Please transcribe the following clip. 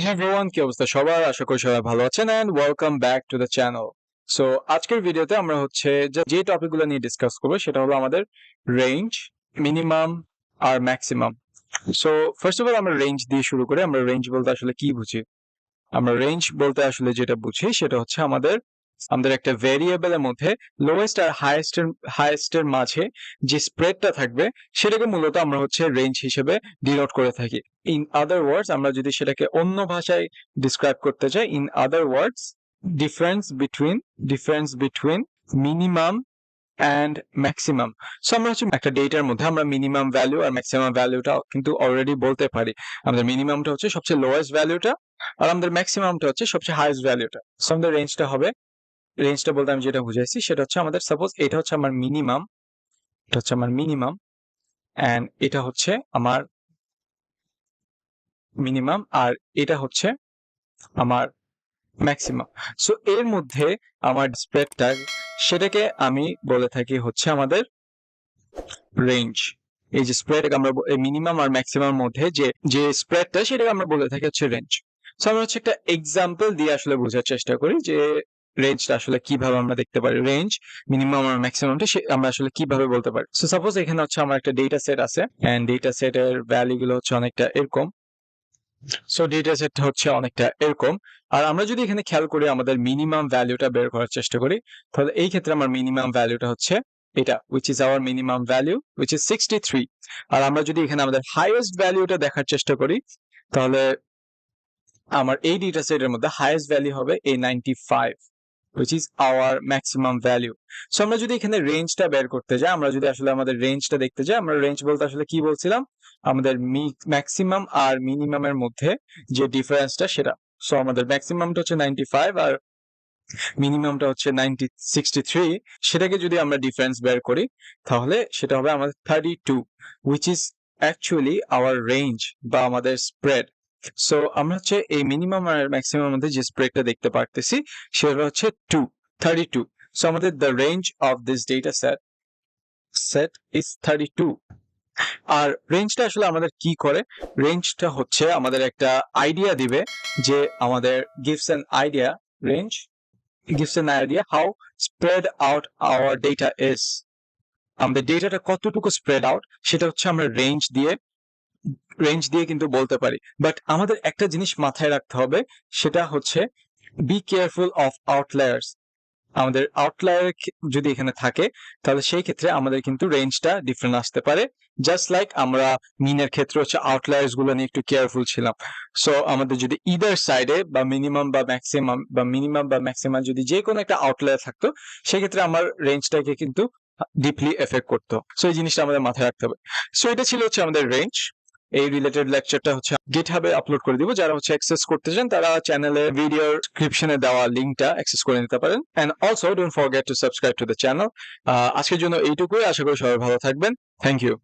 Hey everyone, কি অবস্থা সবার? আশা করি সবাই ভালো আছেন and welcome back to the channel. So আজকের ভিডিওতে আমরা হচ্ছে যে টপিকগুলো নিয়ে ডিসকাস করব সেটা হলো আমাদের রেঞ্জ, মিনিমাম আর maximum. So first of all আমরা রেঞ্জ দিয়ে শুরু করি। আমরা রেঞ্জ বলতে আসলে কি বুঝি? আমরা রেঞ্জ বলতে আসলে যেটা বুঝি সেটা হচ্ছে আমাদের একটা ভেরিয়েবলের মধ্যে লোয়েস্ট আর হাইয়েস্টের মাঝে যে স্প্রেডটা থাকবে সেটাকে মূলত আমরা হচ্ছে রেঞ্জ হিসেবে ডিনোট করে থাকি। ইন আদার ওয়ার্ডস আমরা যদি সেটাকে অন্য ভাষায় ডিসক্রাইব করতে চাই, in other words difference between minimum and maximum. So আমরা হচ্ছে একটা ডেটার মধ্যে আমরা মিনিমাম ভ্যালু আর ম্যাক্সিমাম ভ্যালুটা কিন্তু অলরেডি বলতে পারি। আমাদের মিনিমামটা হচ্ছে সবচেয়ে লোয়েস্ট ভ্যালুটা আর আমাদের ম্যাক্সিমামটা হচ্ছে সবচেয়ে হাইয়েস্ট ভ্যালুটা। সো আমাদের রেঞ্জটা বলতে আমি যেটা বুঝাইছি সেটা হচ্ছে আমাদের সাপোজ এটা হচ্ছে আমার মিনিমাম এন্ড এটা হচ্ছে আমার মিনিমাম আর এটা হচ্ছে আমার ম্যাক্সিমাম। সো এর মধ্যে আমার স্প্রেডটা সেটাকে আমি বলে থাকি হচ্ছে আমাদের রেঞ্জ। এই যে স্প্রেড আমরা মিনিমাম আর ম্যাক্সিমাম মধ্যে যে স্প্রেডটা সেটাকে আমরা বলে থাকি হচ্ছে রেঞ্জ। সো আমরা হচ্ছে একটা এক্সাম্পল দিয়ে আসলে বোঝার চেষ্টা করি যে রেঞ্জটা আসলে কিভাবে আমরা দেখতে পারি, রেঞ্জ মিনিমাম আর ম্যাক্সিমামটা আমরা আসলে কিভাবে বলতে পারি। সো সাপোজ এখানে হচ্ছে আমার একটা ডেটা সেট আছে এন্ড ডেটা সেটের ভ্যালু গুলো হচ্ছে অনেকটা এরকম। সো ডেটা সেট হচ্ছে অনেকটা এরকম আর আমরা যদি এখানে খেয়াল করি আমাদের মিনিমাম ভ্যালুটা বের করার চেষ্টা করি তাহলে এই ক্ষেত্রে আমার মিনিমাম ভ্যালুটা হচ্ছে এটা, which is our minimum value, which is 63. আর আমরা যদি এখানে আমাদের হাইয়েস্ট ভ্যালুটা দেখার চেষ্টা করি তাহলে আমার এই ডেটা সেটের মধ্যে হাইয়েস্ট ভ্যালু হবে এই 95, which is our maximum value. So আমরা যদি এখানে রেঞ্জটা বের করতে যাই, আমরা যদি আসলে আমাদের রেঞ্জটা দেখতে যাই, আমরা রেঞ্জ বলতে আসলে কি বলছিলাম, আমাদের ম্যাক্সিমাম আর মিনিমামের মধ্যে যে ডিফারেন্সটা সেটা। সো আমাদের ম্যাক্সিমামটা হচ্ছে 95 আর মিনিমামটা হচ্ছে 63। সেটাকে যদি আমরা ডিফারেন্স বের করি তাহলে সেটা হবে আমাদের 32, which is actually our range বা আমাদের স্প্রেড। সো আমরা হচ্ছে এই মিনিমাম আর ম্যাক্সিমাম মধ্যে যে স্প্রেডটা দেখতে পারতেছি সেটা হচ্ছে 32। সো আমাদের the range of this data set is 32। আর রেঞ্জটা আসলে আমাদের কি করে? রেঞ্জটা হচ্ছে আমাদের একটা আইডিয়া দিবে যে আমাদের gives an idea how spread out our data is. আমাদের ডেটাটা কতটুকু স্প্রেড আউট সেটা হচ্ছে আমরা রেঞ্জ দিয়ে কিন্তু বলতে পারি। বাট আমাদের একটা জিনিস মাথায় রাখতে হবে, সেটা হচ্ছে বি কেয়ারফুল অফ আউটলায়ার্স। আমাদের আউটলায়ার যদি এখানে থাকে তাহলে সেই ক্ষেত্রে আমাদের কিন্তু রেঞ্জটা ডিফারেন্ট আসতে পারে। জাস্ট লাইক আমরা মিনের ক্ষেত্রে হচ্ছে আউটলায়ার্স গুলো নিয়ে একটু কেয়ারফুল ছিলাম। সো আমাদের যদি ইদার সাইডে বা মিনিমাম বা ম্যাক্সিমাম যদি যে কোনো একটা আউটলায়ার থাকতো সেক্ষেত্রে আমার রেঞ্জটাকে কিন্তু ডিপলি এফেক্ট করতো। সো এই জিনিসটা আমাদের মাথায় রাখতে হবে। সো এটা ছিল হচ্ছে আমাদের রেঞ্জ। এই রিলেটেড লেকচারটা হচ্ছে গিটহাবে আপলোড করে দিব। যারা হচ্ছে অ্যাক্সেস করতে চান তারা চ্যানেলে ভিডিওর ডেসক্রিপশনে দেওয়া লিংকটা অ্যাক্সেস করে নিতে পারেন। And also don't forget to subscribe to the channel. আজকের জন্য এইটুকুই। আশা করি সবাই ভালো থাকবেন। Thank you.